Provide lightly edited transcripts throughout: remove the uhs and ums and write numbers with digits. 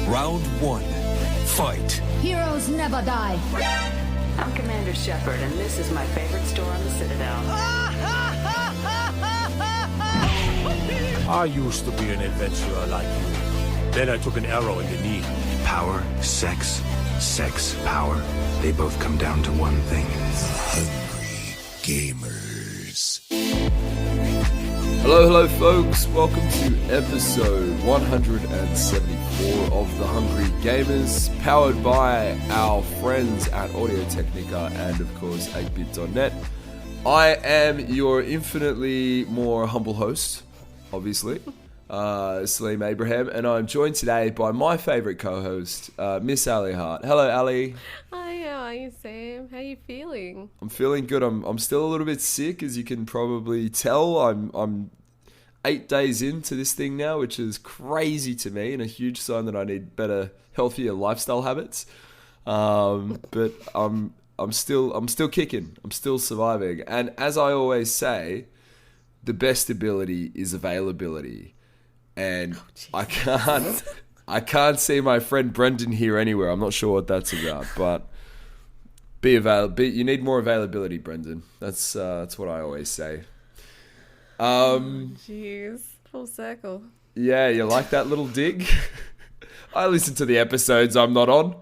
Round one. Fight. Heroes never die. I'm Commander Shepard, and this is my favorite store on the Citadel. I used to be an adventurer like you. Then I took an arrow in the knee. Power, sex, power. They both come down to one thing. Hungry Gamers. Hello folks, welcome to episode 174 of The Hungry Gamers, powered by our friends at Audio-Technica and of course ATEBIT.net. I am your infinitely more humble host, obviously, Saleem Abraham, and I'm joined today by my favourite co-host, Miss Ali Hart. Hello Ali. Hi, how are you, Sam? How are you feeling? I'm feeling good. I'm still a little bit sick, as you can probably tell. I'm 8 days into this thing now, which is crazy to me and a huge sign that I need better, healthier lifestyle habits. But I'm still kicking. I'm still surviving. And as I always say, the best ability is availability. And I can't see my friend Brendan here anywhere. I'm not sure what that's about, but you need more availability, Brendan. That's what I always say. Jeez, full circle. Yeah, you like that little dig? I listen to the episodes I'm not on.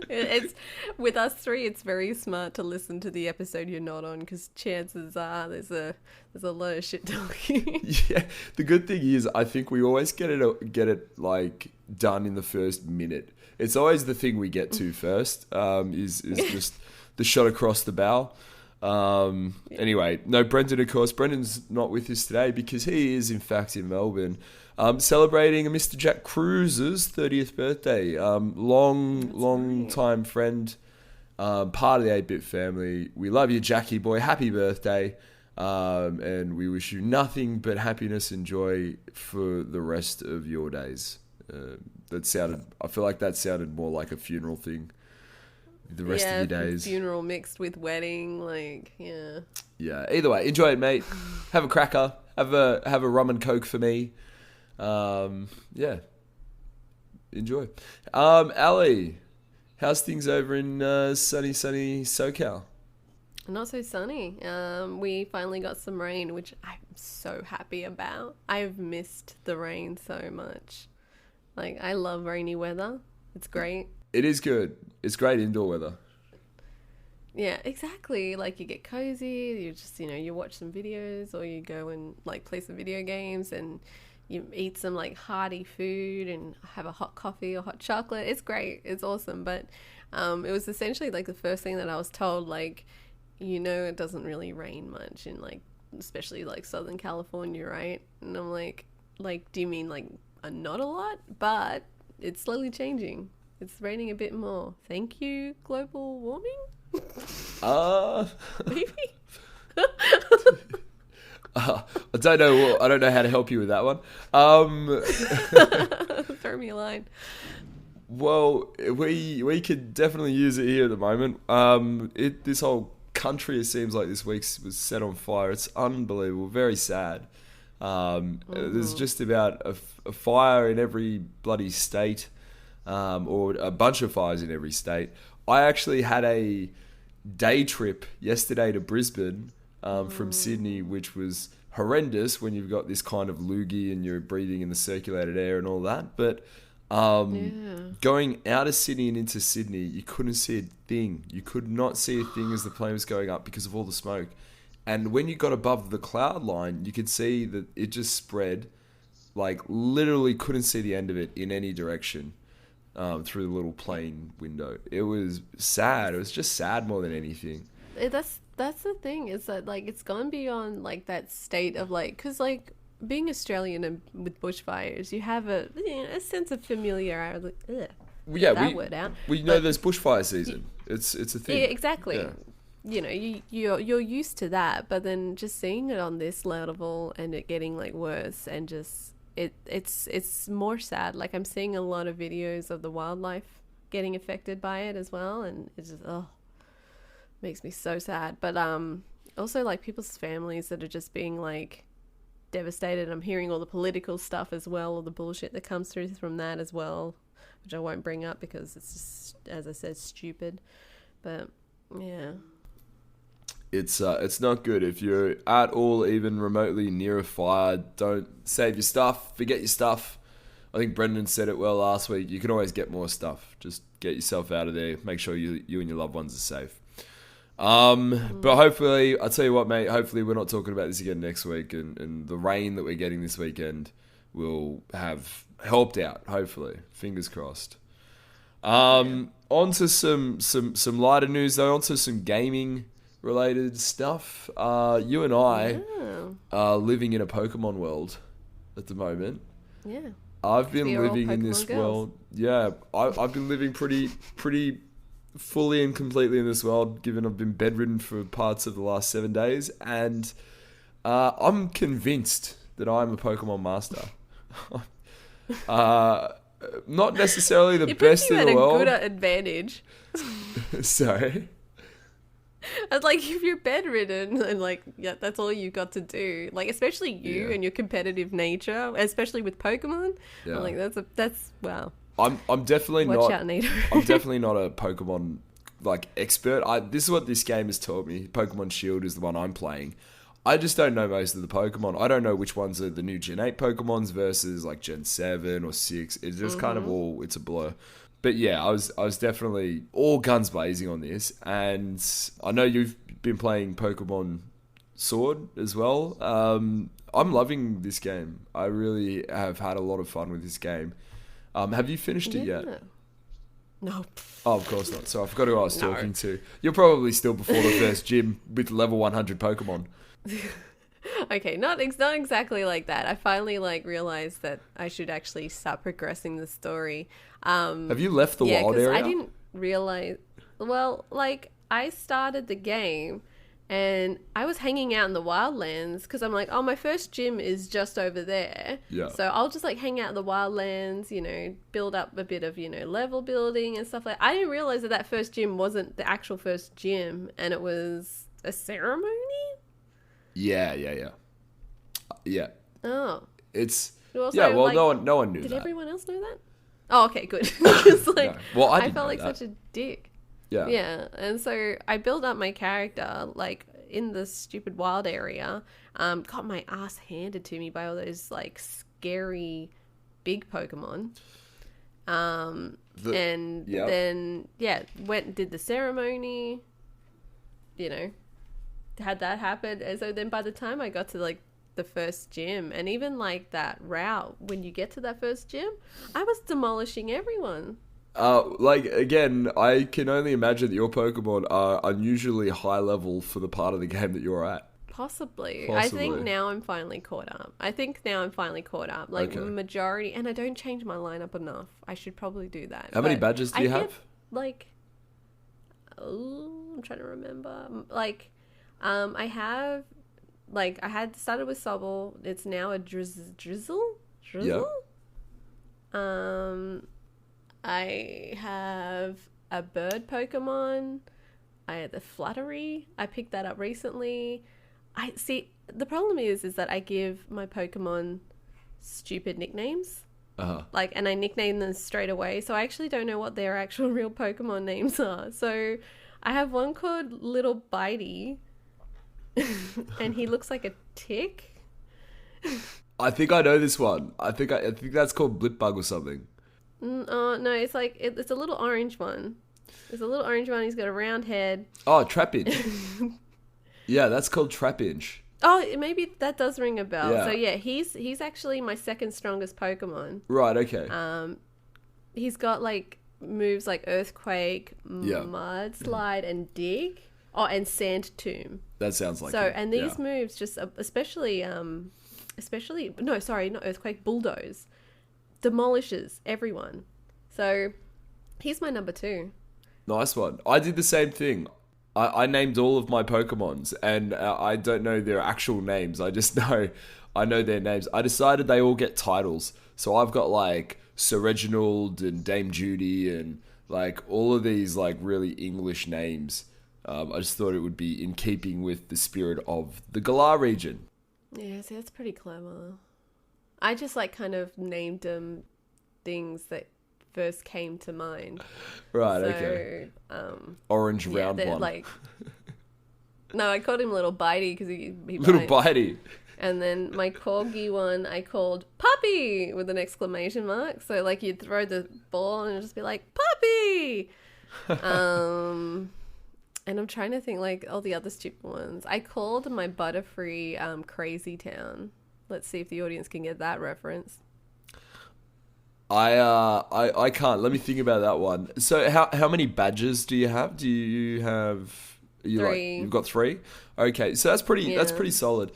It's with us three. It's very smart to listen to the episode you're not on, because chances are there's a lot of shit talking. Yeah, the good thing is I think we always get it like done in the first minute. It's always the thing we get to first. Is just the shot across the bow. Anyway, no, Brendan, of course. Brendan's not with us today because he is, in fact, in Melbourne, celebrating Mr. Jack Cruz's 30th birthday. Long time friend, part of the 8-Bit family. We love you, Jackie boy. Happy birthday. And we wish you nothing but happiness and joy for the rest of your days. I feel like that sounded more like a funeral thing. The rest of your days. Funeral mixed with wedding, yeah. Yeah. Either way, enjoy it, mate. Have a cracker. Have a rum and coke for me. Yeah. Enjoy. Ali, how's things over in sunny SoCal? Not so sunny. We finally got some rain, which I'm so happy about. I've missed the rain so much. I love rainy weather. It's great. It is good. It's great indoor weather. Yeah, exactly. You get cozy, you just, you watch some videos, or you go and play some video games, and you eat some hearty food and have a hot coffee or hot chocolate. It's great. It's awesome. But it was essentially the first thing that I was told, it doesn't really rain much in especially Southern California, right? And I'm like, do you mean not a lot? But it's slowly changing. It's raining a bit more. Thank you, global warming? Maybe? I don't know how to help you with that one. Throw me a line. Well, we could definitely use it here at the moment. This whole country, it seems like this week was set on fire. It's unbelievable. Very sad. There's just about a fire in every bloody state. Or a bunch of fires in every state. I actually had a day trip yesterday to Brisbane from Sydney, which was horrendous when you've got this kind of loogie and you're breathing in the circulated air and all that. But going out of Sydney and into Sydney, you couldn't see a thing. You could not see a thing as the plane was going up because of all the smoke. And when you got above the cloud line, you could see that it just spread, literally couldn't see the end of it in any direction. Through the little plane window. It was sad. It was just sad more than anything. That's the thing, is that it's gone beyond that state of because being Australian and with bushfires, you have a sense of familiarity. We know there's bushfire season. It's a thing. Yeah, exactly. Yeah. You're used to that, but then just seeing it on this level and it getting worse, and just it's more sad. I'm seeing a lot of videos of the wildlife getting affected by it as well, and it's just makes me so sad. But also people's families that are just being devastated. I'm hearing all the political stuff as well, all the bullshit that comes through from that as well, which I won't bring up because it's just, as I said, stupid. But yeah, it's not good. If you're at all even remotely near a fire, don't save your stuff, forget your stuff. I think Brendan said it well last week. You can always get more stuff. Just get yourself out of there. Make sure you and your loved ones are safe. But hopefully, I'll tell you what, mate, hopefully we're not talking about this again next week, and the rain that we're getting this weekend will have helped out, hopefully. Fingers crossed. On to some lighter news, though, on to some gaming related stuff. You and I are living in a Pokemon world at the moment. yeah. I've been We are all living in Pokemon this girls. world. Yeah, I've been living pretty fully and completely in this world, given I've been bedridden for parts of the last 7 days, and I'm convinced that I'm a Pokemon master. Not necessarily the It best puts you in at the a world. good advantage. Sorry. It's like if you're bedridden and like, yeah, that's all you got to do. Like, especially you Yeah. and your competitive nature, especially with Pokemon. Yeah. I'm like, that's wow. I'm definitely Watch not. out, Nito. I'm definitely not a Pokemon like expert. This is what this game has taught me. Pokemon Shield is the one I'm playing. I just don't know most of the Pokemon. I don't know which ones are the new Gen 8 Pokemons versus like Gen 7 or 6. It's just kind of all, it's a blur. But yeah, I was definitely all guns blazing on this. And I know you've been playing Pokemon Sword as well. I'm loving this game. I really have had a lot of fun with this game. Have you finished it yet? No. Oh, of course not. So I forgot who I was talking to. You're probably still before the first gym with level 100 Pokemon. Okay, not exactly like that. I finally like realized that I should actually start progressing the story. Have you left the Yeah, wild because area? I didn't realize. Well, like I started the game, and I was hanging out in the wildlands because I'm like, oh, my first gym is just over there. Yeah. So I'll just like hang out in the wildlands, build up a bit of level building and stuff like. I didn't realize that first gym wasn't the actual first gym, and it was a ceremony. Yeah. Yeah. Oh. It's Well, yeah. so, Well, like, no one knew Did that. everyone else know that? Oh, okay, good. Because like, No. Well, I didn't felt know like that. such a dick. Yeah. Yeah, and so I built up my character like in this stupid wild area. Got my ass handed to me by all those like scary big Pokemon. Then went and did the ceremony. Had that happen, and so then by the time I got to like the first gym, and even like that route when you get to that first gym, I was demolishing everyone. Like again, I can only imagine that your Pokemon are unusually high level for the part of the game that you're at. Possibly. I Possibly. think now I'm finally caught up. Like Okay. majority, and I don't change my lineup enough. I should probably do that. How many But badges do I you get, have? like, I'm trying to remember. Like, I have, like, I had started with Sobble. It's now a Drizzle. Yeah. I have a bird Pokemon. I had the Fluttery. I picked that up recently. I see. The problem is that I give my Pokemon stupid nicknames. Like, and I nickname them straight away. So I actually don't know what their actual real Pokemon names are. So I have one called Little Bitey, and he looks like a tick. I think I know this one. I think that's called Blipbug or something. No, it's like it's a little orange one. There's a little orange one. He's got a round head. Oh, Trapinch. Yeah, that's called Trapinch. Oh, maybe that does ring a bell. Yeah. So yeah, he's actually my second strongest Pokemon. Right. Okay. He's got like moves like Earthquake, Yeah. Mudslide, and Dig. Oh, and Sand Tomb. That sounds like So it. and these Yeah. moves just especially no, sorry, not Earthquake, Bulldoze demolishes everyone. So he's my number 2. Nice one. I did the same thing. I named all of my Pokemons, and I don't know their actual names. I just know I know their names. I decided they all get titles. So I've got like Sir Reginald and Dame Judy and like all of these like really English names. I just thought it would be in keeping with the spirit of the Galar region. Yeah, see, that's pretty clever. I just like kind of named them things that first came to mind. Right, So, okay. Orange round one. Like, no, I called him Little Bitey because he Little bites. Bitey. And then my corgi one, I called Puppy with an exclamation mark. So like you'd throw the ball and it'd just be like Puppy. And I'm trying to think like all the other stupid ones. I called my Butterfree Crazy Town. Let's see if the audience can get that reference. I can't. Let me think about that one. So how many badges do you have? Do you have 3? You've got 3? Okay, so that's pretty solid.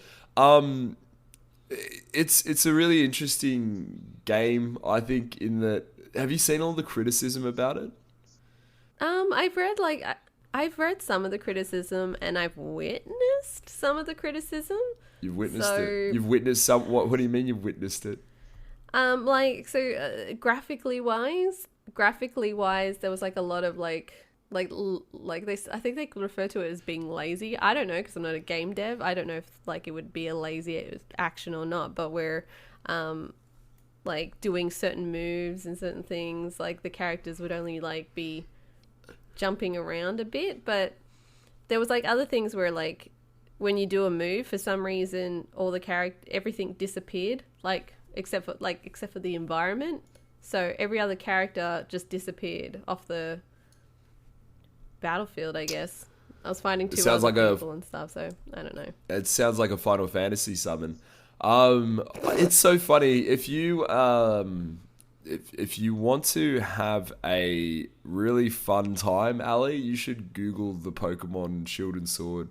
It's a really interesting game, I think, in that, have you seen all the criticism about it? I've read some of the criticism and I've witnessed some of the criticism. You've witnessed it. You've witnessed some. What do you mean you've witnessed it? Graphically wise, there was like a lot of like they, I think they refer to it as being lazy. I don't know because I'm not a game dev. I don't know if like it would be a lazy action or not. But we're like doing certain moves and certain things. Like the characters would only like be jumping around a bit. But there was like other things where like when you do a move, for some reason, everything disappeared. Like except for the environment. So every other character just disappeared off the battlefield, I guess. I was finding two other people and stuff, so I don't know. It sounds like a Final Fantasy summon. It's so funny if you want to have a really fun time, Ali, you should Google the Pokemon Shield and Sword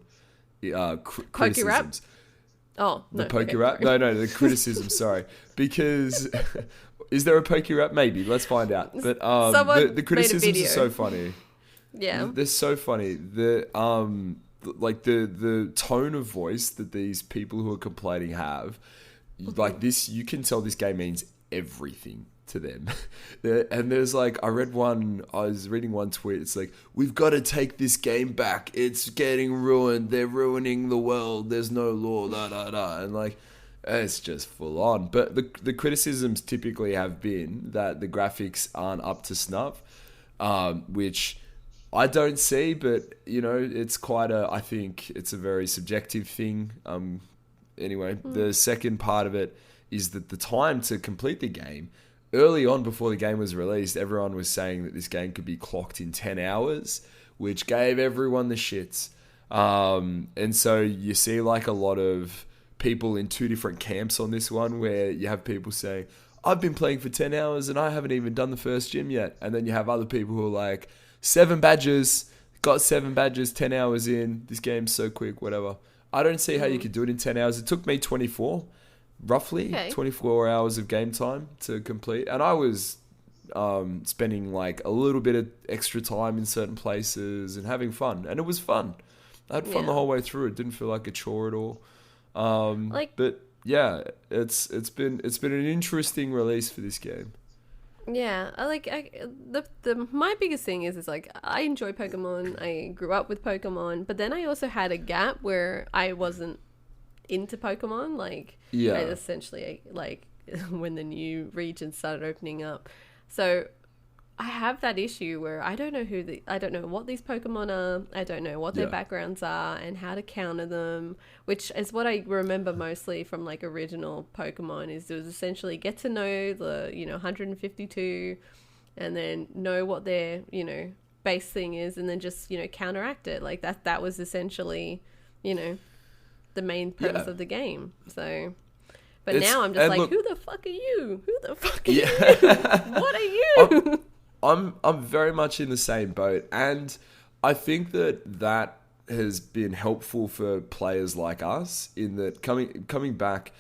criticisms. Oh, the Pokerap? No, the criticism. Sorry, because is there a Pokerap? Maybe. Let's find out. But the criticisms are so funny. Yeah, they're so funny. The tone of voice that these people who are complaining have, like this, you can tell this game means everything to them. And there's like, I was reading one tweet. It's like, we've got to take this game back. It's getting ruined. They're ruining the world. There's no law. And like, it's just full on. But the criticisms typically have been that the graphics aren't up to snuff, which I don't see, but it's I think it's a very subjective thing. Anyway, the second part of it is that the time to complete the game, early on before the game was released, everyone was saying that this game could be clocked in 10 hours, which gave everyone the shits. And so you see like a lot of people in 2 different camps on this one, where you have people saying, I've been playing for 10 hours and I haven't even done the first gym yet. And then you have other people who are like, 7 badges, got 7 badges, 10 hours in, this game's so quick, whatever. I don't see how you could do it in 10 hours. It took me 24, roughly, 24 hours of game time to complete. And I was spending like a little bit of extra time in certain places and having fun. And it was fun. I had fun the whole way through. It didn't feel like a chore at all. But yeah, it's been an interesting release for this game. Yeah, my biggest thing is like I enjoy Pokemon. I grew up with Pokemon, but then I also had a gap where I wasn't into Pokemon. Like, I essentially like when the new regions started opening up. So I have that issue where I don't know I don't know what these Pokemon are. I don't know what their backgrounds are and how to counter them, which is what I remember mostly from like original Pokemon. Is it was essentially get to know the 152, and then know what their base thing is, and then just counteract it. Like that was essentially the main premise of the game. So. But now I'm just like, look, who the fuck are you? Who the fuck are you? What are you? I'm very much in the same boat, and I think that has been helpful for players like us in that coming back,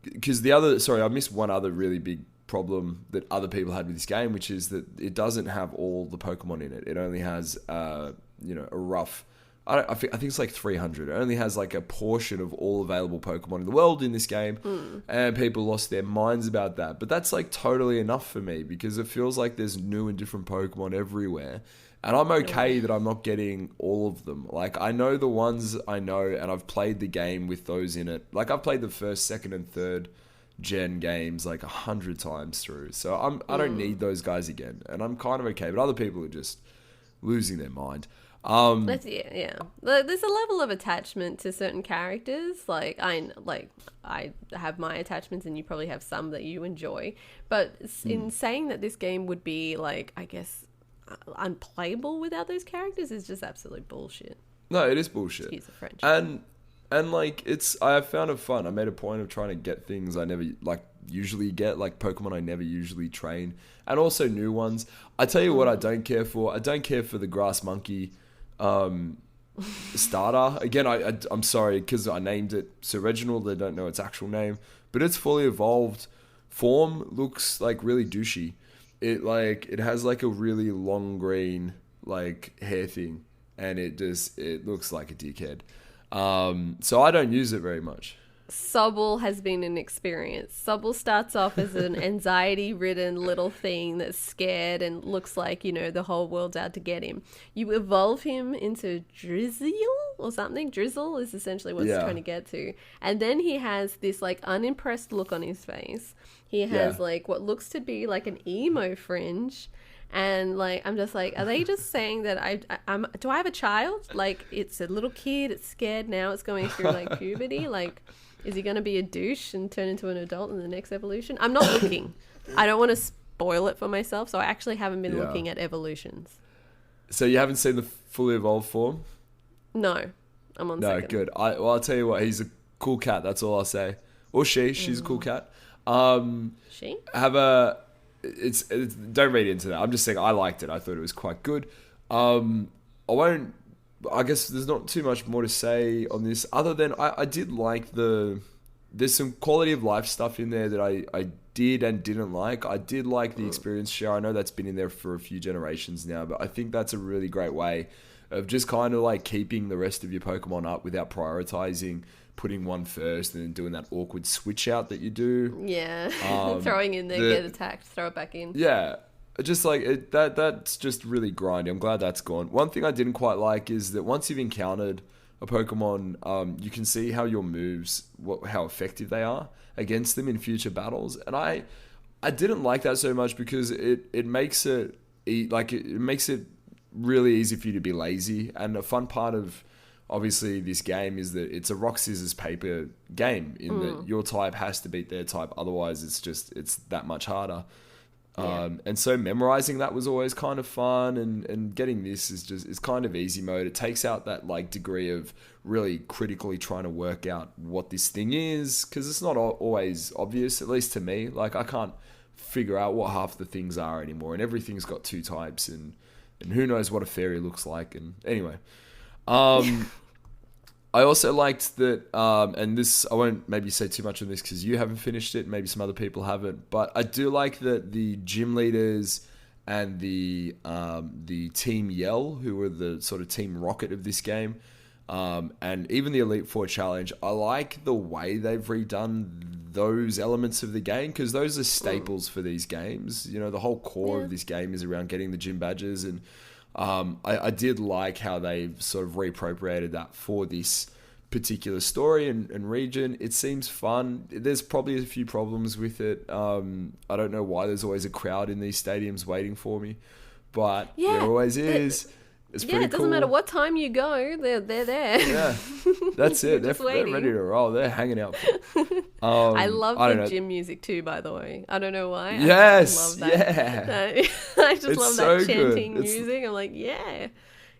because I missed one other really big problem that other people had with this game, which is that it doesn't have all the Pokemon in it. It only has a rough. I think it's like 300. It only has like a portion of all available Pokemon in the world in this game, and people lost their minds about that. But that's like totally enough for me, because it feels like there's new and different Pokemon everywhere, And I'm okay that I'm not getting all of them. Like, I know the ones I know, and I've played the game with those in it. Like, I've played the first, second, and third gen games like 100 times through. So I don't need those guys again. And I'm kind of okay. But other people are just losing their mind. Yeah. There's a level of attachment to certain characters. I have my attachments, and you probably have some that you enjoy. But in saying that this game would be, like, I guess, unplayable without those characters is just absolute bullshit. No, it is bullshit. Excuse the French. And like, I found it fun. I made a point of trying to get things I never usually get, like Pokemon I never usually train, and also new ones. I tell you what, I don't care for. I don't care for the grass monkey starter. Again, I'm sorry because I named it Sir Reginald. They don't know its actual name, but its fully evolved form looks like really douchey. It has like a really long green like hair thing, and it looks like a dickhead. So I don't use it very much. Sobble has been an experience. Sobble starts off as an anxiety-ridden little thing that's scared and looks like, the whole world's out to get him. You evolve him into Drizzle or something. Drizzle is essentially what it's trying to get to. And then he has this, like, unimpressed look on his face. He has, like, what looks to be, like, an emo fringe. And, like, I'm just like, are they just saying that do I have a child? Like, it's a little kid, it's scared now, it's going through, like, puberty. Like, is he going to be a douche and turn into an adult in the next evolution? I'm not looking. I don't want to spoil it for myself, so I actually haven't been looking at evolutions. So you haven't seen the fully evolved form? No. I'm on second. No, good. I'll tell you what, he's a cool cat, that's all I'll say. Or she's a cool cat. She? It's don't read into that. I'm just saying I liked it. I thought it was quite good. I guess there's not too much more to say on this other than I did like there's some quality of life stuff in there that I did and didn't like. I did like the experience share. I know that's been in there for a few generations now, but I think that's a really great way of just kind of like keeping the rest of your Pokemon up without prioritizing putting one first and then doing that awkward switch out that you do. Yeah. Throwing in there, get attacked, throw it back in. Yeah. Just like that's just really grindy. I'm glad that's gone. One thing I didn't quite like is that once you've encountered a Pokemon, you can see how your moves, how effective they are against them in future battles. And I didn't like that so much because it makes it really easy for you to be lazy. And a fun part of obviously this game is that it's a rock scissors paper game in that your type has to beat their type, otherwise it's that much harder. And so memorizing that was always kind of fun, and getting this is kind of easy mode. It takes out that like degree of really critically trying to work out what this thing is, because it's not always obvious, at least to me. Like, I can't figure out what half the things are anymore, and everything's got two types, and who knows what a fairy looks like. And anyway, I also liked that, and this, I won't maybe say too much on this because you haven't finished it, maybe some other people haven't, but I do like that the gym leaders and the Team Yell, who were the sort of Team Rocket of this game, and even the Elite Four Challenge, I like the way they've redone those elements of the game, because those are staples for these games. The whole core of this game is around getting the gym badges, and I did like how they've sort of reappropriated that for this particular story and region. It seems fun. There's probably a few problems with it. I don't know why there's always a crowd in these stadiums waiting for me, but there always is. It's pretty cool. It doesn't matter what time you go, they're there. Yeah, that's it. They're ready to roll. They're hanging out. I love the gym music too, by the I don't know why. Yes, I love that. I just love so that chanting good. music. I'm like, yeah.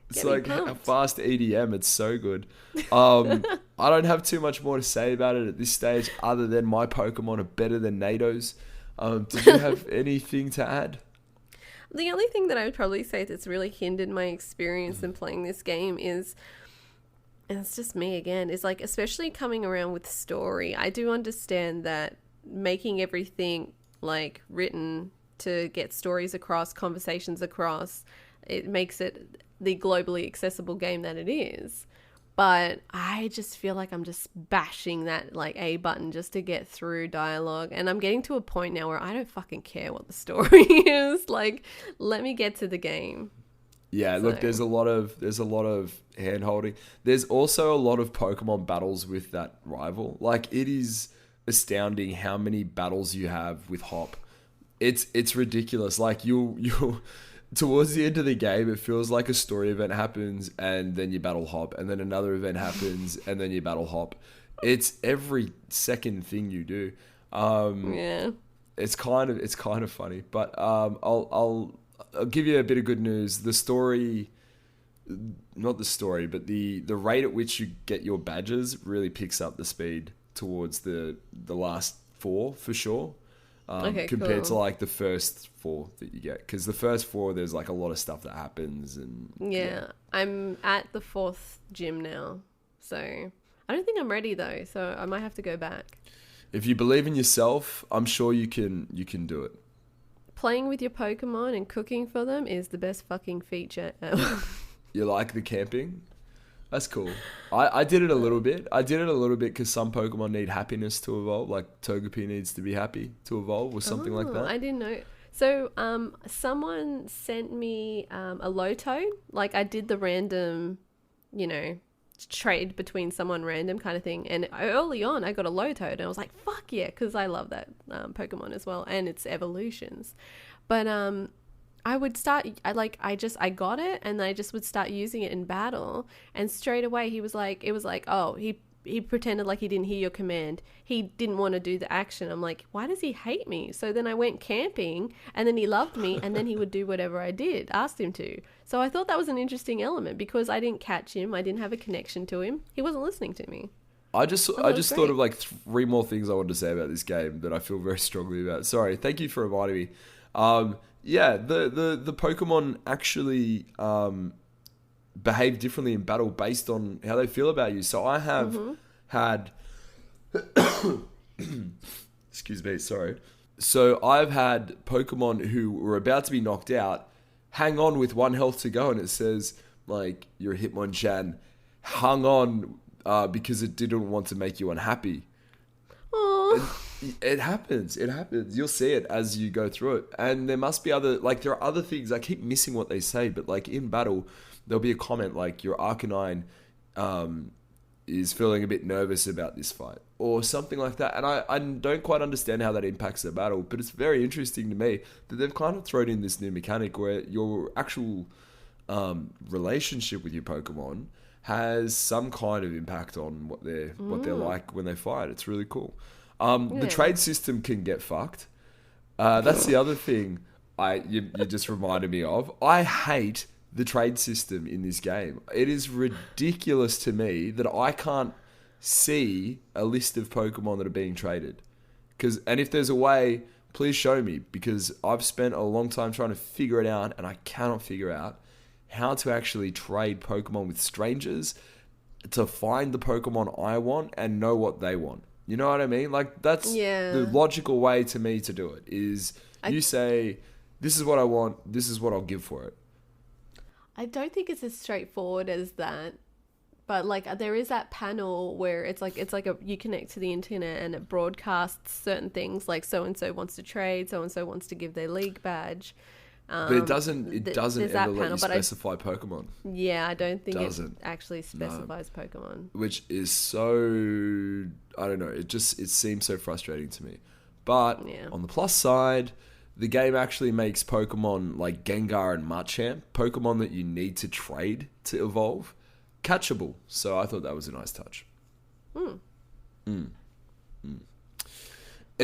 It's like a fast EDM. It's so good. I don't have too much more to say about it at this stage, other than my Pokemon are better than NATO's. Did you have anything to add? The only thing that I would probably say that's really hindered my experience in playing this game is, and it's just me again, is like, especially coming around with story. I do understand that making everything like written to get stories across, conversations across, it makes it the globally accessible game that it is. But I just feel like I'm just bashing that like A button just to get through dialogue. And I'm getting to a point now where I don't fucking care what the story is. Like, let me get to the game. Yeah, look, there's a lot of hand holding. There's also a lot of Pokemon battles with that rival. Like, it is astounding how many battles you have with Hop. It's ridiculous. Like, you'll towards the end of the game, it feels like a story event happens and then you battle Hop, and then another event happens and then you battle Hop. It's every second thing you do. Yeah. It's kind of funny, but I'll give you a bit of good news. The story, not the story, but the rate at which you get your badges really picks up the speed towards the last 4 for sure. Compared to like the first 4 that you get, because the first 4 there's like a lot of stuff that happens, and yeah. I'm at the 4th gym now, so I don't think I'm ready though, so I might have to go back. If you believe in yourself, I'm sure you can do it. Playing with your Pokemon and cooking for them is the best fucking feature ever. You like the camping? That's cool. I did it a little bit. Because some Pokemon need happiness to evolve. Like Togepi needs to be happy to evolve or something like that. I didn't know. So someone sent me a Loto. Like, I did the random, trade between someone random kind of thing. And early on, I got a Loto. And I was like, fuck yeah, because I love that Pokemon as well. And its evolutions. But I would start, I got it, and I just would start using it in battle, and straight away it was like, oh, he pretended like he didn't hear your command. He didn't want to do the action. I'm like, why does he hate me? So then I went camping, and then he loved me, and then he would do whatever I asked him to. So I thought that was an interesting element, because I didn't catch him, I didn't have a connection to him. He wasn't listening to me. I just thought of like 3 more things I wanted to say about this game that I feel very strongly about. Sorry, thank you for reminding me. Yeah, the Pokemon actually behave differently in battle based on how they feel about you. So I have had... Excuse me, sorry. So I've had Pokemon who were about to be knocked out hang on with 1 health to go, and it says, like, your Hitmonchan hung on because it didn't want to make you unhappy. Aww. It happens. You'll see it as you go through it. And there must be there are other things. I keep missing what they say, but like in battle, there'll be a comment like your Arcanine is feeling a bit nervous about this fight or something like that. And I don't quite understand how that impacts the battle, but it's very interesting to me that they've kind of thrown in this new mechanic where your actual relationship with your Pokemon has some kind of impact on what they're like when they fight. It's really cool. The trade system can get fucked. That's the other thing you just reminded me of. I hate the trade system in this game. It is ridiculous to me that I can't see a list of Pokemon that are being traded. And if there's a way, please show me, because I've spent a long time trying to figure it out, and I cannot figure out how to actually trade Pokemon with strangers to find the Pokemon I want and know what they want. You know what I mean? Like, that's the logical way to me to do it, is you say, this is what I want, this is what I'll give for it. I don't think it's as straightforward as that. But like, there is that panel where it's like you connect to the internet and it broadcasts certain things, like so-and-so wants to trade, so-and-so wants to give their league badge. But it doesn't ever let you specify Pokemon. Yeah, I don't think it actually specifies Pokemon. Which is so, I don't know, it seems so frustrating to me. But on the plus side, the game actually makes Pokemon like Gengar and Machamp, Pokemon that you need to trade to evolve, catchable. So I thought that was a nice touch. Any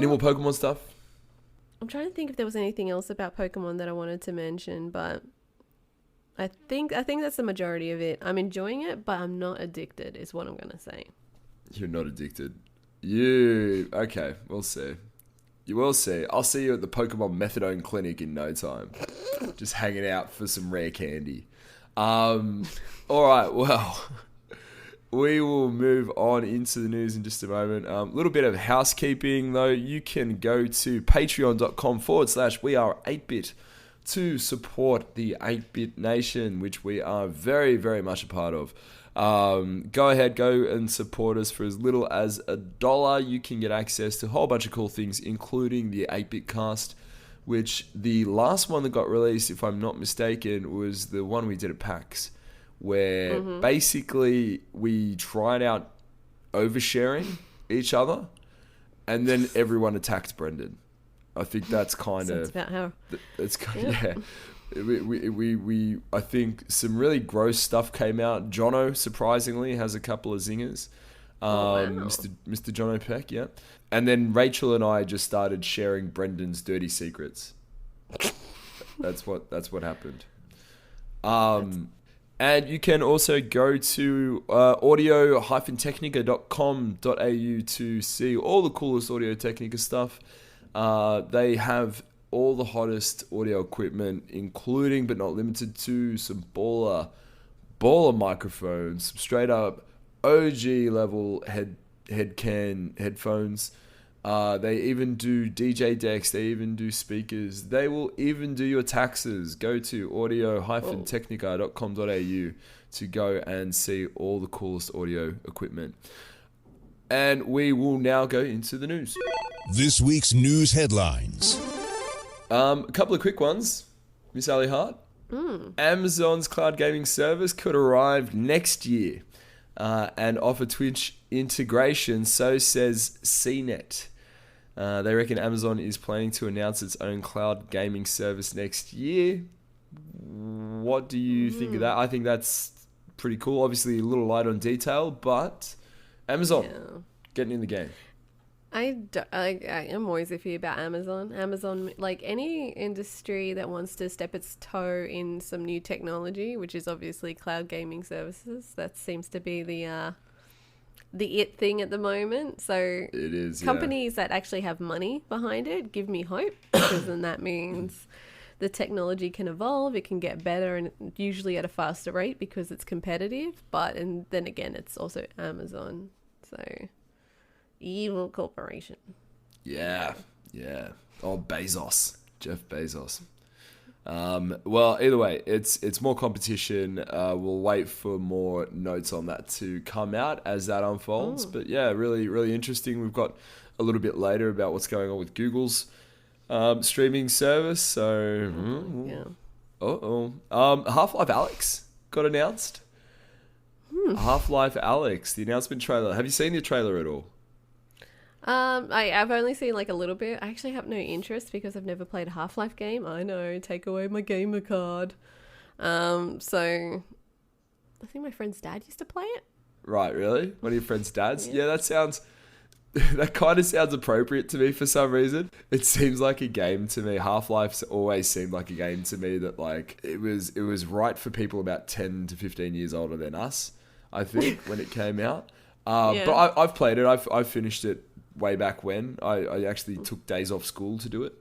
more Pokemon stuff? I'm trying to think if there was anything else about Pokemon that I wanted to mention, but I think that's the majority of it. I'm enjoying it, but I'm not addicted, is what I'm going to say. You're not addicted. Okay, we'll see. You will see. I'll see you at the Pokemon Methadone Clinic in no time. Just hanging out for some rare candy. All right, well, we will move on into the news in just a moment. A little bit of housekeeping, though. You can go to patreon.com/we-are8bit to support the 8-Bit Nation, which we are very, very much a part of. Go and support us for as little as $1. You can get access to a whole bunch of cool things, including the 8-Bit Cast, which the last one that got released, if I'm not mistaken, was the one we did at PAX, where basically we tried out oversharing each other, and then everyone attacked Brendan. I think that's kind of... about how... It's kind of... Yeah. We I think some really gross stuff came out. Jono, surprisingly, has a couple of zingers. Wow. Mr. Jono Peck, yeah. And then Rachel and I just started sharing Brendan's dirty secrets. That's what happened. And you can also go to audio-technica.com.au to see all the coolest Audio-Technica stuff. They have all the hottest audio equipment, including but not limited to some baller microphones, some straight up OG level headphones. They even do DJ decks. They even do speakers. They will even do your taxes. Go to audio-technica.com.au to go and see all the coolest audio equipment. And we will now go into the news. This week's news headlines. A couple of quick ones. Miss Ali Hart. Amazon's cloud gaming service could arrive next year and offer Twitch integration, so says CNET. They reckon Amazon is planning to announce its own cloud gaming service next year. What do you think of that? I think that's pretty cool. Obviously, a little light on detail, but Amazon getting in the game. I am always iffy about Amazon. Amazon, like any industry that wants to step its toe in some new technology, which is obviously cloud gaming services, that seems to be the it thing at the moment. So it is companies that actually have money behind it give me hope, because then that means the technology can evolve, it can get better, and usually at a faster rate because it's competitive. And then again, it's also Amazon, so evil corporation. Yeah. Oh, Jeff Bezos. Well, either way, it's more competition. We'll wait for more notes on that to come out as that unfolds. But yeah, really, really interesting. We've got a little bit later about what's going on with Google's streaming service. So, Half-Life Alyx got announced. Half-Life Alyx, the announcement trailer. Have you seen the trailer at all? I've only seen like a little bit. I actually have no interest because I've never played a Half-Life game. I know, take away my gamer card. So I think my friend's dad used to play it. Right, really? One of your friend's dads? Yeah, that kind of sounds appropriate to me for some reason. It seems like a game to me. Half-Life's always seemed like a game to me that like it was right for people about 10 to 15 years older than us, I think, when it came out. But I've played it. I've finished it way back when. I actually took days off school to do it,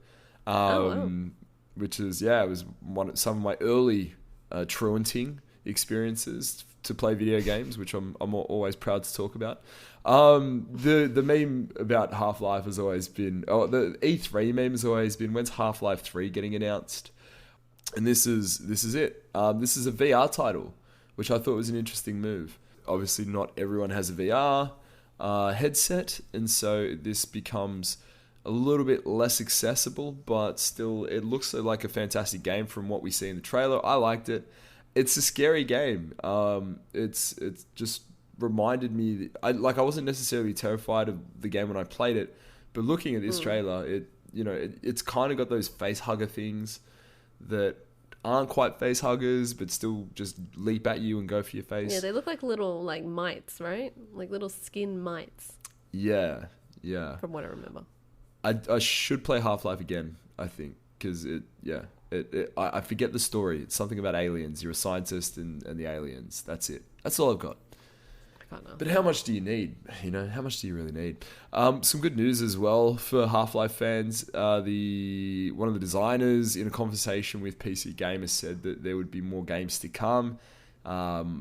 which is it was some of my early truanting experiences to play video games, which I'm always proud to talk about. The meme about Half-Life has always been, the E3 meme has always been, when's Half-Life 3 getting announced? And this is it. This is a VR title, which I thought was an interesting move. Obviously, not everyone has a VR headset, and so this becomes a little bit less accessible, but still, it looks like a fantastic game from what we see in the trailer. I liked it. It's a scary game. It's just reminded me, I wasn't necessarily terrified of the game when I played it, but looking at this trailer, it's kind of got those face hugger things that aren't quite face huggers, but still just leap at you and go for your face. Yeah, they look like little like mites, right? Like little skin mites. Yeah. From what I remember. I should play Half-Life again, I think, because I forget the story. It's something about aliens. You're a scientist and the aliens. That's it. That's all I've got. But how much do you need? How much do you really need? Some good news as well for Half-Life fans. One of the designers in a conversation with PC Gamer said that there would be more games to come.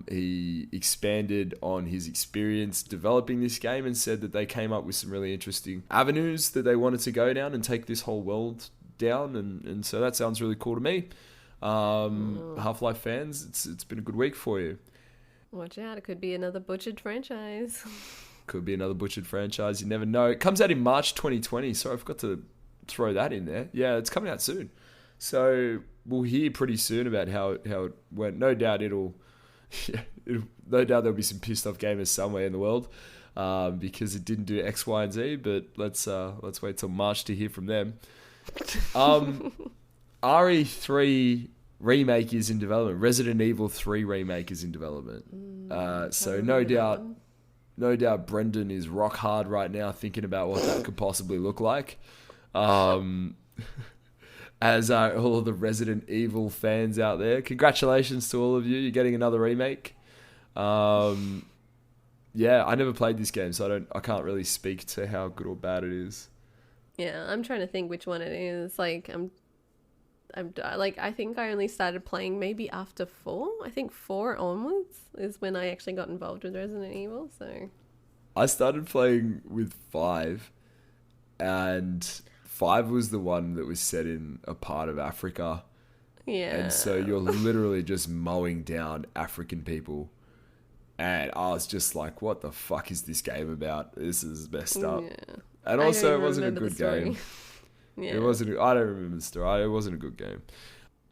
He expanded on his experience developing this game and said that they came up with some really interesting avenues that they wanted to go down and take this whole world down. And so that sounds really cool to me. Half-Life fans, it's been a good week for you. Watch out, it could be another butchered franchise. Could be another butchered franchise. You never know. It comes out in March 2020. Sorry, I forgot to throw that in there. Yeah, it's coming out soon. So we'll hear pretty soon about how it went. No doubt no doubt there'll be some pissed off gamers somewhere in the world because it didn't do X, Y, and Z. But let's wait till March to hear from them. RE3 remake is in development. Resident Evil 3 remake is in development. So no doubt Brendan is rock hard right now thinking about what that could possibly look like. As are all of the Resident Evil fans out there. Congratulations to all of you. You're getting another remake. Yeah, I never played this game, so I can't really speak to how good or bad it is. Yeah, I'm trying to think which one it is. Like, I think I only started playing maybe after 4. I think 4 onwards is when I actually got involved with Resident Evil. So I started playing with 5, and 5 was the one that was set in a part of Africa. yeah. And so you're literally just mowing down African people. And I was just like, what the fuck is this game about? This is messed up. Yeah. And I also, don't it wasn't a remember the good story. game. Yeah. It wasn't. I don't remember the story. It wasn't a good game.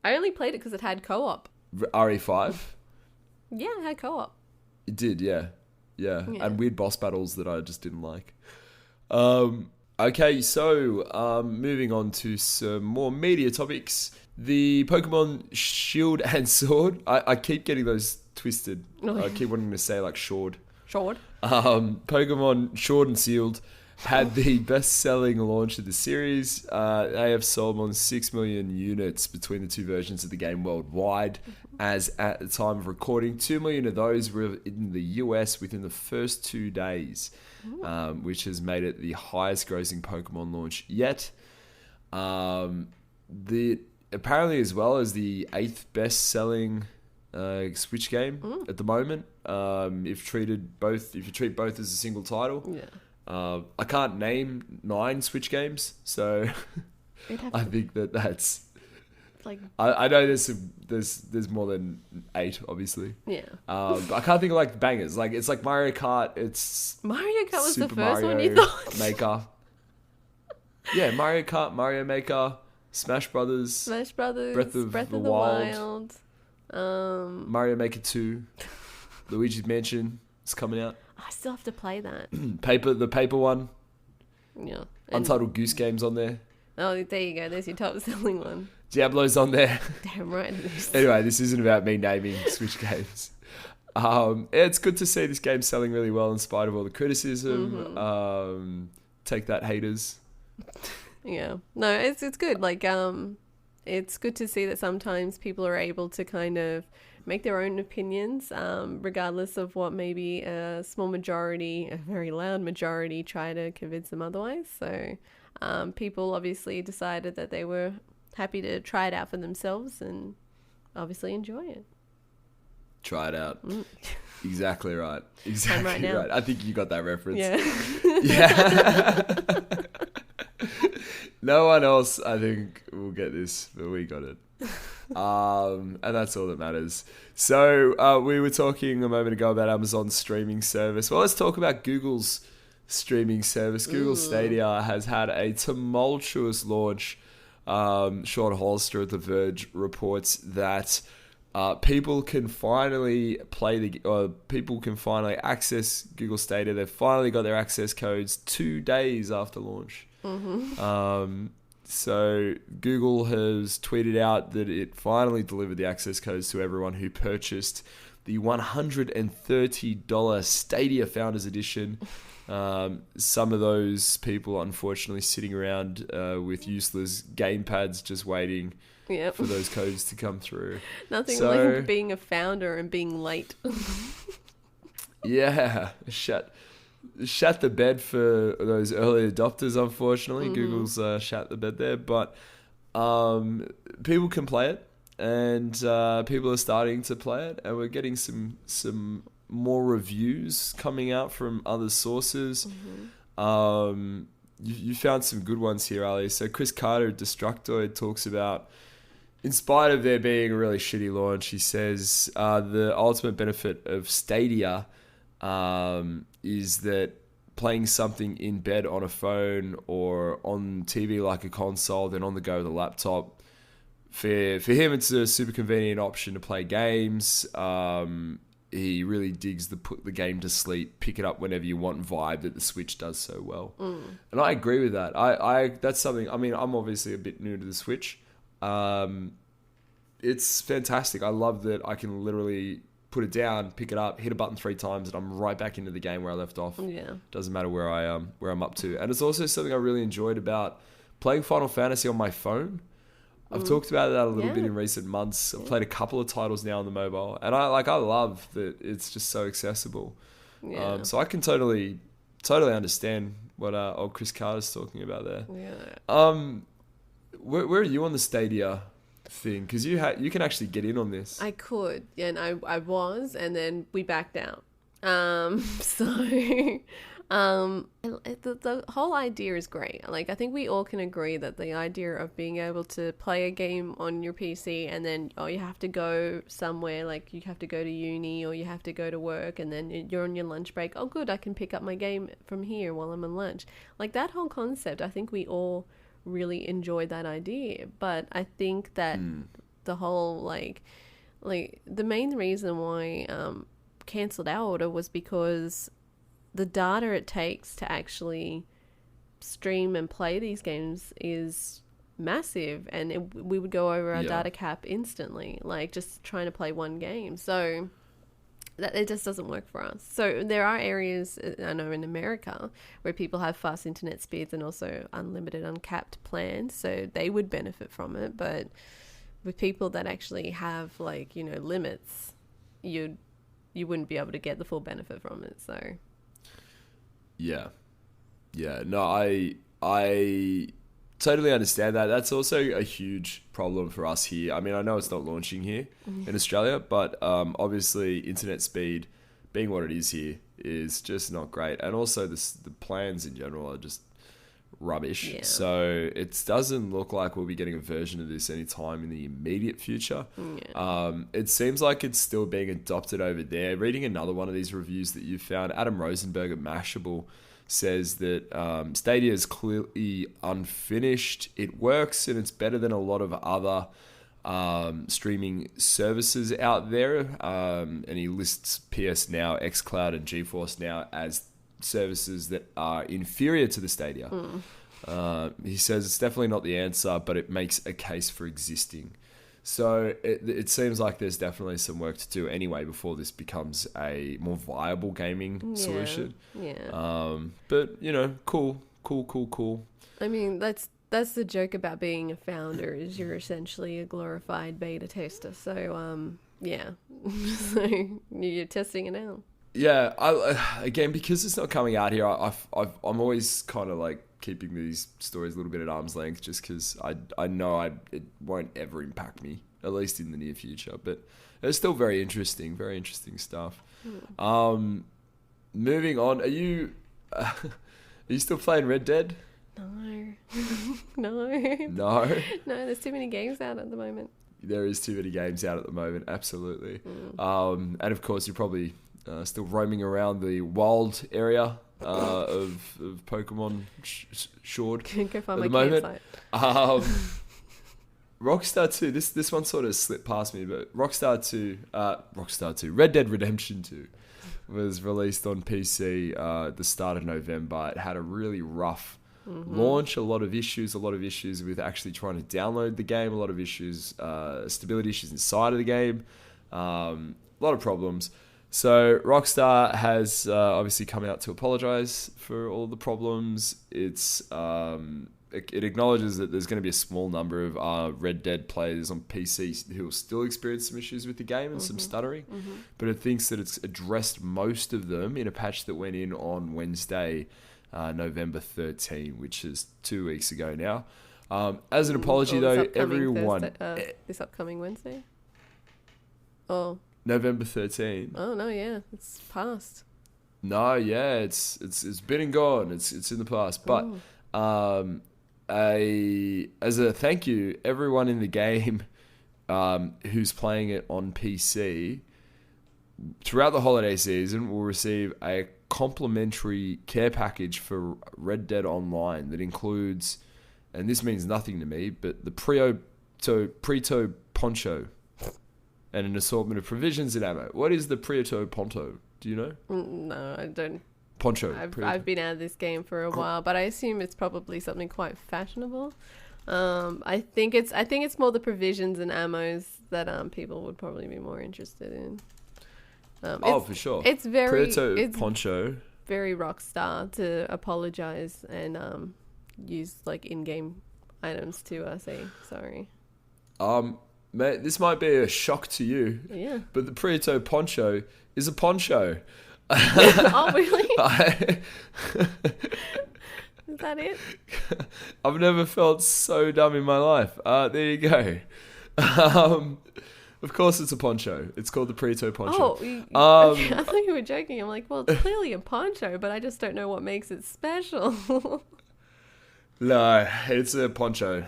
I only played it because it had co-op. RE5? Yeah, it had co-op. It did, yeah. Yeah. And weird boss battles that I just didn't like. Okay, so moving on to some more media topics. The Pokemon Shield and Sword. I keep getting those twisted. I keep wanting to say like Sword. Sword. Pokemon Sword and Shield had the best-selling launch of the series. They have sold more than 6 million units between the two versions of the game worldwide. As at the time of recording, 2 million of those were in the US within the first 2 days, which has made it the highest-grossing Pokemon launch yet. Apparently, as well as the 8th best-selling Switch game at the moment. If you treat both as a single title. Yeah. I can't name 9 Switch games, so I think that's like I know there's more than 8, obviously. yeah. But I can't think of like bangers. Like it's like Mario Kart. It's Mario Kart was Super the first one Mario you thought. Maker. Yeah, Mario Kart, Mario Maker, Smash Brothers, Smash Brothers, Breath of the Wild. Wild. Mario Maker 2, Luigi's Mansion is coming out. I still have to play that. The paper one. Yeah. Untitled Goose Game's on there. Oh, there you go. There's your top selling one. Diablo's on there. Damn right it is. Anyway, this isn't about me naming Switch games. It's good to see this game selling really well in spite of all the criticism. Take that, haters. Yeah. No, it's good. Like, it's good to see that sometimes people are able to kind of make their own opinions, regardless of what maybe a small majority, a very loud majority, try to convince them otherwise. So people obviously decided that they were happy to try it out for themselves and obviously enjoy it. Try it out. Exactly right. Exactly right now. right. I think you got that reference. Yeah. Yeah. No one else, I think, will get this, but we got it. And that's all that matters. So we were talking a moment ago about Amazon's streaming service. Well, let's talk about Google's streaming service. Google Stadia has had a tumultuous launch. Sean Hollister at The Verge reports that people can finally people can finally access Google Stadia. They've finally got their access codes 2 days after launch. So Google has tweeted out that it finally delivered the access codes to everyone who purchased the $130 Stadia Founders Edition. Some of those people, unfortunately, sitting around with useless gamepads just waiting for those codes to come through. Nothing like being a founder and being late. Yeah, shat the bed for those early adopters, unfortunately. Google's shat the bed there. But people can play it, and people are starting to play it, and we're getting some more reviews coming out from other sources. You found some good ones here, Ali. So Chris Carter at Destructoid talks about, in spite of there being a really shitty launch, he says the ultimate benefit of Stadia is that playing something in bed on a phone or on TV like a console, then on the go with a laptop. For him, it's a super convenient option to play games. He really digs the put the game to sleep, pick it up whenever you want vibe that the Switch does so well. And I agree with that. I that's something. I mean, I'm obviously a bit new to the Switch. It's fantastic. I love that I can literally put it down, pick it up, hit a button 3 times, and I'm right back into the game where I left off. Yeah. Doesn't matter where I'm up to. And it's also something I really enjoyed about playing Final Fantasy on my phone. I've talked about that a little bit in recent months. I've played a couple of titles now on the mobile, and I love that it's just so accessible. Yeah. So I can totally understand what old Chris Carter's talking about there. Yeah. Where are you on the Stadia thing? Because you can actually get in on this. I could, yeah, and I was, and then we backed out. The whole idea is great. Like, I think we all can agree that the idea of being able to play a game on your PC and then, you have to go somewhere, like you have to go to uni or you have to go to work, and then you're on your lunch break. Oh, good, I can pick up my game from here while I'm on lunch. Like, that whole concept, I think we all really enjoyed that idea. But I think that the whole, like the main reason why cancelled our order was because the data it takes to actually stream and play these games is massive, and we would go over our data cap instantly, like just trying to play one game. So that it just doesn't work for us. So there are areas, I know in America, where people have fast internet speeds and also unlimited, uncapped plans, so they would benefit from it. But with people that actually have, like, limits, you wouldn't be able to get the full benefit from it. So Yeah. No, I totally understand that. That's also a huge problem for us here. I mean, I know it's not launching here in Australia, but obviously internet speed being what it is here is just not great. And also the plans in general are just rubbish. Yeah. So it doesn't look like we'll be getting a version of this anytime in the immediate future. Yeah. It seems like it's still being adopted over there. Reading another one of these reviews that you found, Adam Rosenberg at Mashable says that Stadia is clearly unfinished. It works and it's better than a lot of other streaming services out there. And he lists PS Now, xCloud, and GeForce Now as services that are inferior to the Stadia. He says it's definitely not the answer, but it makes a case for existing. So it seems like there's definitely some work to do anyway before this becomes a more viable gaming solution. Yeah. But cool. I mean, that's the joke about being a founder, is you're essentially a glorified beta tester. So yeah, so you're testing it out. Yeah, again, because it's not coming out here, I'm always kind of like keeping these stories a little bit at arm's length, just because I know it won't ever impact me, at least in the near future. But it's still very interesting stuff. Moving on, are you still playing Red Dead? No. No, there's too many games out at the moment. There is too many games out at the moment, absolutely. And of course, you're probably still roaming around the wild area of Pokemon Shord Go find at my the moment. campsite. Rockstar 2, this one sort of slipped past me, but Rockstar 2, Red Dead Redemption 2 was released on PC at the start of November. It had a really rough launch, a lot of issues with actually trying to download the game, a lot of issues, stability issues inside of the game, a lot of problems. So Rockstar has obviously come out to apologize for all the problems. It acknowledges that there's going to be a small number of Red Dead players on PC who will still experience some issues with the game and some stuttering, but it thinks that it's addressed most of them in a patch that went in on Wednesday, November 13, which is 2 weeks ago now. As an apology, though, everyone... this upcoming Wednesday? Oh... November 13. Oh no, yeah, it's past. No, yeah, it's been and gone. It's in the past. But as a thank you, everyone in the game who's playing it on PC throughout the holiday season will receive a complimentary care package for Red Dead Online that includes, and this means nothing to me, but the Prieto Poncho and an assortment of provisions and ammo. What is the Prieto Poncho? Do you know? No, I don't. Poncho. I've been out of this game for a while, but I assume it's probably something quite fashionable. I think it's more the provisions and ammos that people would probably be more interested in. For sure. It's Poncho. Very Rockstar to apologize and use like in-game items to say sorry. Mate, this might be a shock to you. Yeah. But the Prieto Poncho is a poncho. Oh, really? Is that it? I've never felt so dumb in my life. There you go. Of course it's a poncho. It's called the Prieto Poncho. Okay, I thought you were joking. I'm like, well, it's clearly a poncho, but I just don't know what makes it special. No, it's a poncho,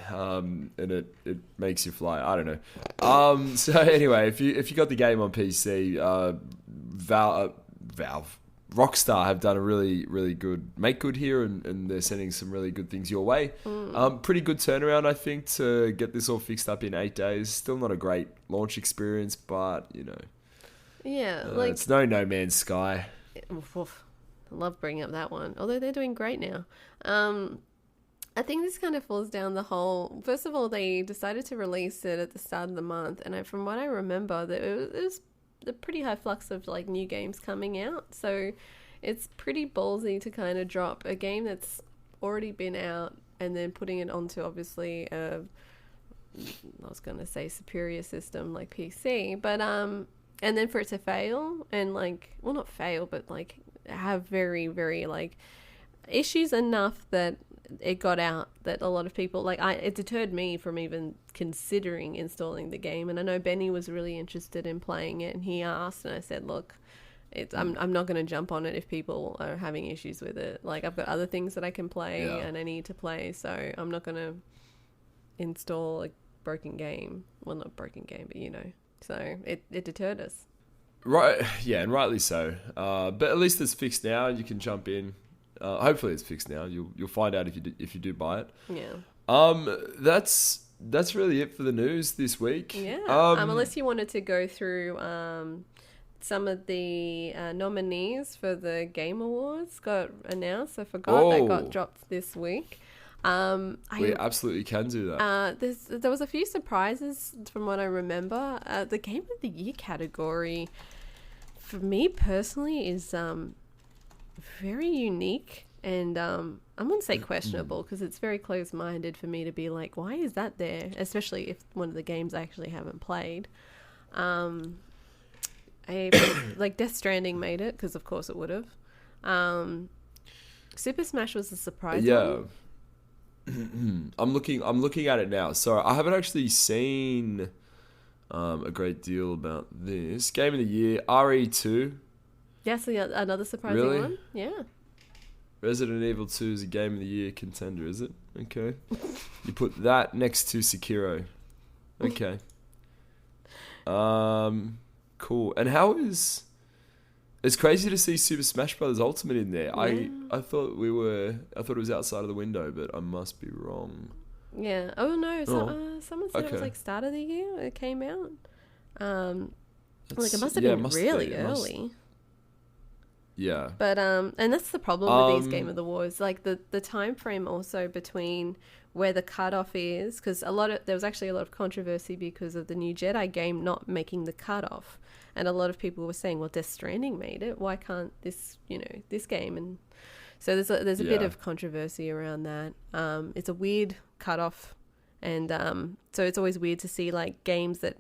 and it makes you fly. I don't know. So anyway, if you got the game on PC, Valve, Rockstar have done a really, really good make good here, and they're sending some really good things your way. Pretty good turnaround, I think, to get this all fixed up in 8 days. Still not a great launch experience, but Yeah, it's No Man's Sky. Oof. I love bringing up that one. Although they're doing great now. I think this kind of falls down the whole... First of all, they decided to release it at the start of the month. And from what I remember, it was a pretty high flux of like new games coming out. So it's pretty ballsy to kind of drop a game that's already been out and then putting it onto obviously I was going to say superior system like PC. But and then for it to fail and like... Well, not fail, but like have very, very like issues enough that it got out that a lot of people it deterred me from even considering installing the game. And I know Benny was really interested in playing it, and he asked, and I said, look, I'm not going to jump on it if people are having issues with it. Like, I've got other things that I can play and I need to play, so I'm not going to install a broken game. Well, not broken game, but so it deterred us. Right, yeah, and rightly so. But at least it's fixed now. You can jump in. Hopefully it's fixed now. You'll find out if you do buy it. Yeah. That's really it for the news this week. Yeah. Unless you wanted to go through some of the nominees for the Game Awards got announced. I forgot that got dropped this week. We absolutely can do that. There was a few surprises from what I remember. The Game of the Year category, for me personally, is very unique, and I'm gonna say questionable because it's very close-minded for me to be like, why is that there? Especially if one of the games I actually haven't played. Like Death Stranding made it because of course it would have. Super Smash was a surprise. Yeah. I'm looking at it now. So I haven't actually seen a great deal about this. Game of the Year, RE2. Yes, another surprising Really? one. Yeah. Resident Evil 2 is a Game of the Year contender, is it? Okay. You put that next to Sekiro. Okay. Cool. And how is... It's crazy to see Super Smash Bros. Ultimate in there. Yeah. I thought it was outside of the window, but I must be wrong. Yeah. Oh no. Someone said it was like start of the year it came out. It must have been really early. Yeah. But and that's the problem with these Game of the Wars. Like the time frame also between where the cutoff is, because there was actually a lot of controversy because of the new Jedi game not making the cutoff. And a lot of people were saying, well, Death Stranding made it. Why can't this game? And so there's a bit of controversy around that. It's a weird cutoff. And so it's always weird to see like games that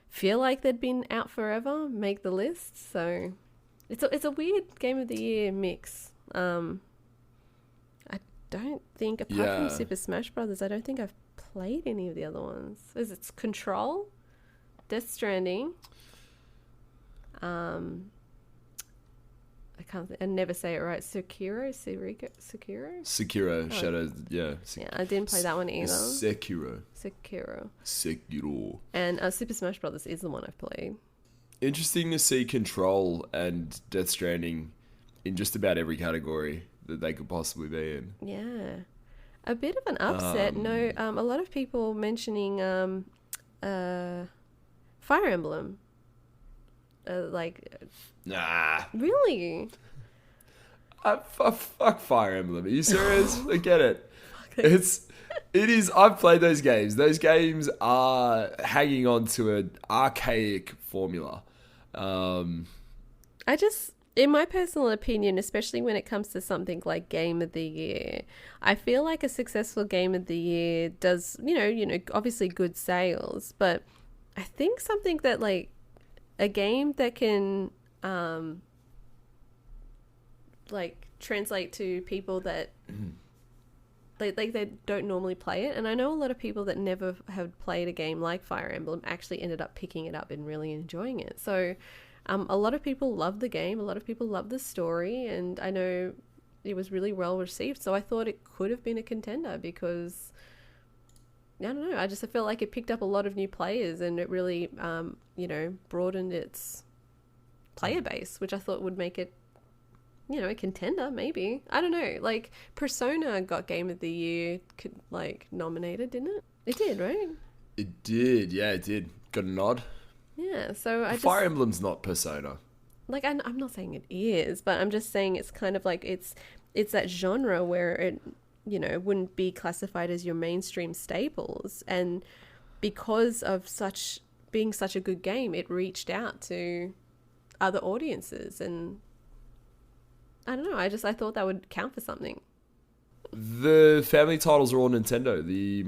feel like they'd been out forever make the list. So it's a weird Game of the Year mix. I don't think, apart from Super Smash Brothers, I don't think I've played any of the other ones. It's Control, Death Stranding. I never say it right. Sekiro. Shadows. Yeah. Yeah, I didn't play that one either. Sekiro. And Super Smash Brothers is the one I've played. Interesting to see Control and Death Stranding in just about every category that they could possibly be in. Yeah. A bit of an upset. No, a lot of people mentioning Fire Emblem. Nah. Really? Fuck Fire Emblem. Are you serious? I get it. It is. I've played those games. Those games are hanging on to an archaic formula. In my personal opinion, especially when it comes to something like Game of the Year, I feel like a successful Game of the Year does, obviously good sales, but I think something that like a game that can translate to people that they don't normally play it. And I know a lot of people that never have played a game like Fire Emblem actually ended up picking it up and really enjoying it. So a lot of people love the game. A lot of people love the story. And I know it was really well received. So I thought it could have been a contender because, I don't know, I felt like it picked up a lot of new players and it really, broadened its player base, which I thought would make it, a contender, maybe. I don't know. Like, Persona got Game of the Year, nominated, didn't it? It did, right? It did. Yeah, it did. Got a nod. Yeah, so Fire Emblem's not Persona. Like, I'm not saying it is, but I'm just saying it's kind of like it's that genre where it, wouldn't be classified as your mainstream staples. And because of being such a good game, it reached out to other audiences. And I don't know, I thought that would count for something. The family titles are all Nintendo. The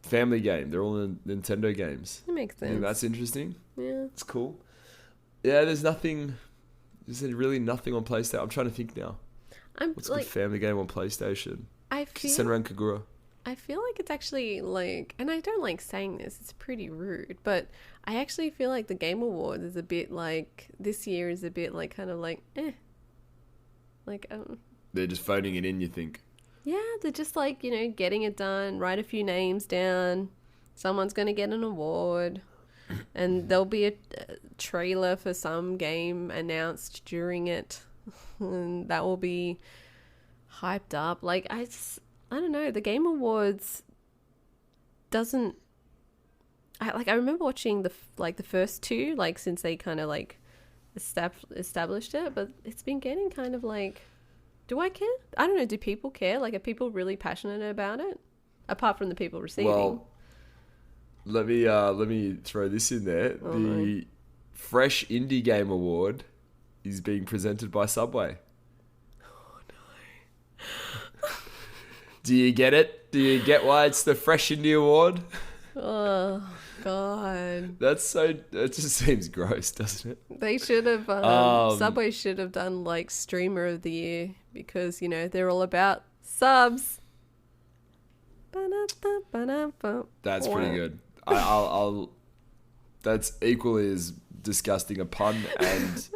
family game, they're all Nintendo games. That makes sense. And that's interesting. Yeah. It's cool. Yeah, there's really nothing on PlayStation. I'm trying to think now. What's a good family game on PlayStation? Senran Kagura. I feel like it's actually and I don't like saying this, it's pretty rude, but I actually feel like the Game Awards is a bit this year is a bit kind of eh. They're just phoning it in, you think? Yeah, they're just getting it done, write a few names down, someone's going to get an award, and there'll be a trailer for some game announced during it, and that will be hyped up. I don't know, the Game Awards doesn't... I remember watching the first two, since they kind of established it, but it's been getting kind of do I care? I don't know. Do people care? Are people really passionate about it? Apart from the people receiving. Well, let me throw this in there. The Fresh Indie Game Award is being presented by Subway. Oh no! Do you get it? Do you get why it's the Fresh Indie Award? Oh God! That just seems gross, doesn't it? They should have. Subway should have done Streamer of the Year because they're all about subs. That's pretty good. I'll. That's equally as disgusting a pun and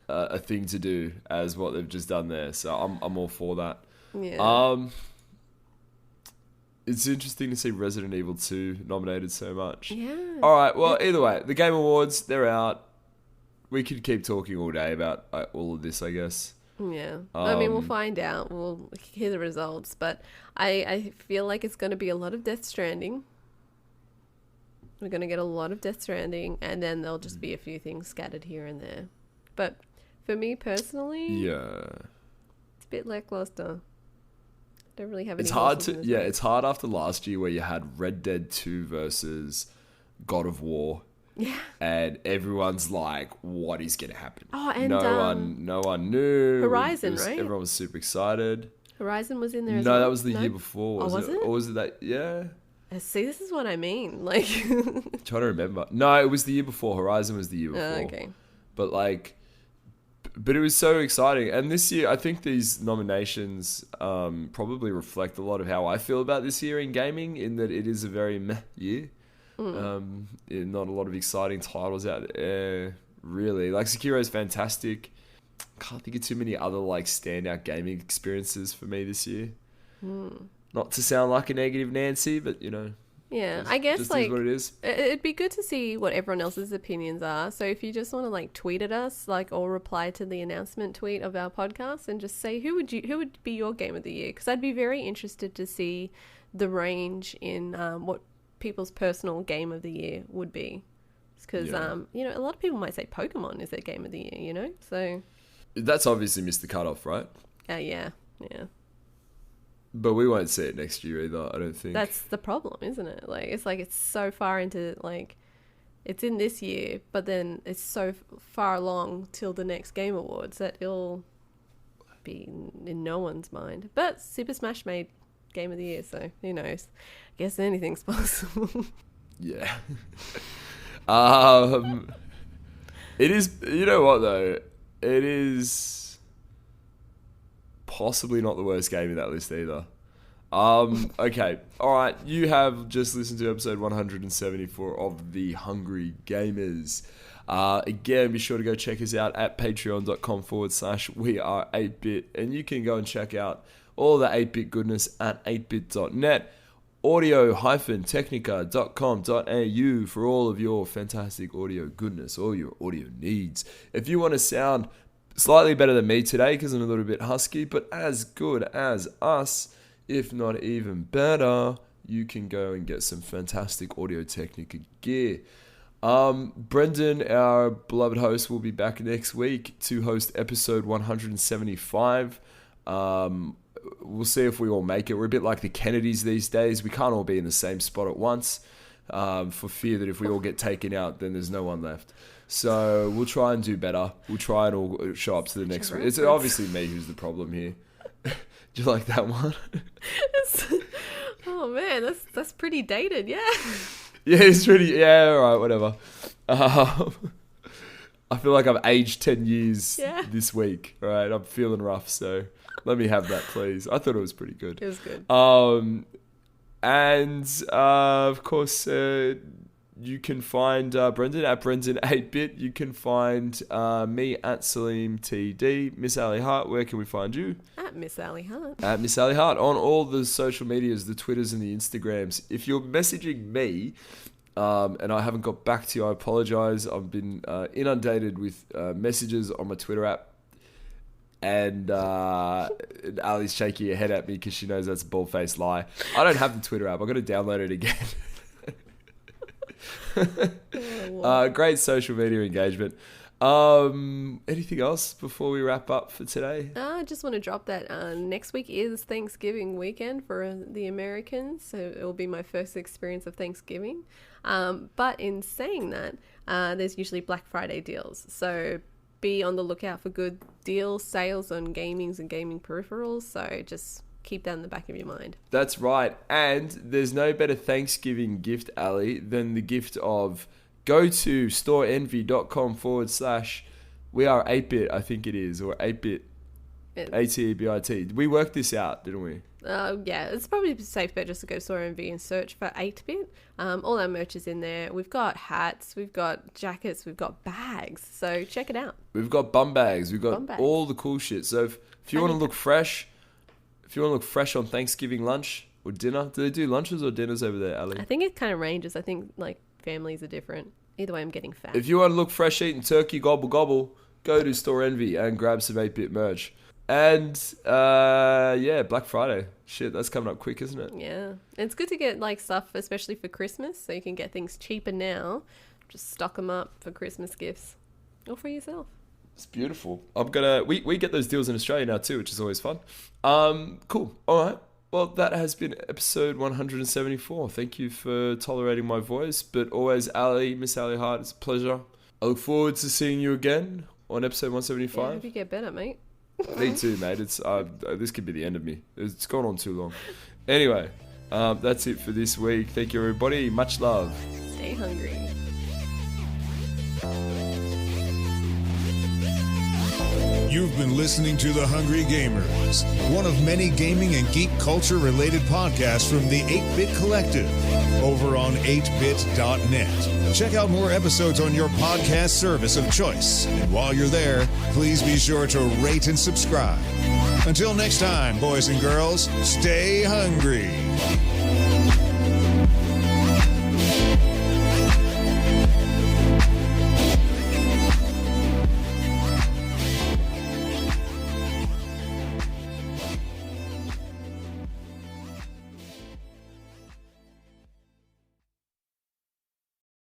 a thing to do as what they've just done there. So I'm all for that. Yeah. It's interesting to see Resident Evil 2 nominated so much. Yeah. All right. Well, either way, the Game Awards, they're out. We could keep talking all day about all of this, I guess. Yeah. I mean, we'll find out. We'll hear the results. But I feel like it's going to be a lot of Death Stranding. We're going to get a lot of Death Stranding, and then there'll just be a few things scattered here and there. But for me personally, yeah, it's a bit lackluster. Don't really have any. It's hard to it's hard after last year where you had Red Dead 2 versus God of War. Yeah. And everyone's like, what is going to happen? Oh, and no one knew. Horizon, right? Everyone was super excited. Horizon was in there as well. well. No, that was the year before. Was it? Or was it that? Yeah. See, this is what I mean. Trying to remember. No, it was the year before. Horizon was the year before. Okay. But it was so exciting. And this year, I think these nominations probably reflect a lot of how I feel about this year in gaming, in that it is a very meh year. Not a lot of exciting titles out there, really. Sekiro's fantastic. Can't think of too many other standout gaming experiences for me this year. Not to sound like a negative Nancy, but Yeah, I guess just like is what it is. it'd be good to see what everyone else's opinions are. So if you just want to like tweet at us, like, or reply to the announcement tweet of our podcast and just say who would be your game of the year? Because I'd be very interested to see the range in what people's personal game of the year would be. Because you know, a lot of people might say Pokemon is their game of the year. You know, so That's obviously missed the cutoff, right? yeah. But we won't see it next year either, I don't think. That's the problem, isn't it? Like it's so far into, like, it's in this year, but then it's so far along till the next Game Awards that it'll be in no one's mind. But Super Smash made Game of the Year, so who knows? I guess anything's possible. Yeah. It is, you know what though? It is possibly not the worst game in that list either. Okay, alright, you have just listened to episode 174 of The Hungry Gamers. Again, be sure to go check us out at patreon.com/we are 8bit, and you can go and check out all the 8bit goodness at 8bit.net, audio-technica.com.au for all of your fantastic audio goodness, all your audio needs. If you want to sound slightly better than me today because I'm a little bit husky, but as good as us, if not even better, you can go and get some fantastic Audio-Technica gear. Brendan, our beloved host, will be back next week to host episode 175. We'll see if we all make it. We're a bit like the Kennedys these days. We can't all be in the same spot at once, for fear that if we all get taken out, then there's no one left. So we'll try and do better. We'll try and all show up to the next week. It's obviously me who's the problem here. Do you like that one? Oh man, that's pretty dated, yeah. Yeah, it's pretty. Yeah, all right, whatever. I feel like I've aged 10 years this week. All right, I'm feeling rough, so let me have that, please. I thought it was pretty good. It was good. And of course, you can find Brendan at Brendan8bit. You can find me at Saleem TD. Miss Ali Hart, where can we find you? At Miss Ali Hart. At Miss Ali Hart on all the social medias, the Twitters and the Instagrams. If you're messaging me and I haven't got back to you, I apologize. I've been inundated with messages on my Twitter app. And Ali's shaking her head at me because she knows that's a bald-faced lie. I don't have the Twitter app. I've got to download it again. Great social media engagement. Anything else before we wrap up for today? I just want to drop that next week is Thanksgiving weekend for the Americans, so it will be my first experience of Thanksgiving. But in saying that, there's usually Black Friday deals, so be on the lookout for good deals, sales on gamings and gaming peripherals, so just keep that in the back of your mind. That's right. And there's no better Thanksgiving gift, Ali, than the gift of go to storeenvy.com/we are 8bit, I think it is, or 8bit, ATEBIT. We worked this out, didn't we? Yeah, it's probably a safe bet just to go to Store Envy and search for 8-bit. All our merch is in there. We've got hats, we've got jackets, we've got bags. So check it out. We've got bum bags. We've got all the cool shit. So if you want to look fresh, on Thanksgiving lunch or dinner, do they do lunches or dinners over there, Ali? I think it kind of ranges. I think like families are different. Either way, I'm getting fat. If you want to look fresh eating turkey gobble gobble, go to Store Envy and grab some 8-bit merch. And Black Friday. Shit, that's coming up quick, isn't it? Yeah. It's good to get like stuff, especially for Christmas, so you can get things cheaper now. Just stock them up for Christmas gifts or for yourself. It's beautiful. We get those deals in Australia now too, which is always fun. Cool. All right. Well, that has been episode 174. Thank you for tolerating my voice, but always, Ali, Miss Ali Hart, it's a pleasure. I look forward to seeing you again on episode 175. Yeah, I hope you get better, mate. Me too, mate. It's this could be the end of me. It's gone on too long. Anyway, that's it for this week. Thank you, everybody. Much love. Stay hungry. You've been listening to The Hungry Gamers, one of many gaming and geek culture related podcasts from the 8-Bit Collective over on 8bit.net. Check out more episodes on your podcast service of choice. And while you're there, please be sure to rate and subscribe. Until next time, boys and girls, stay hungry.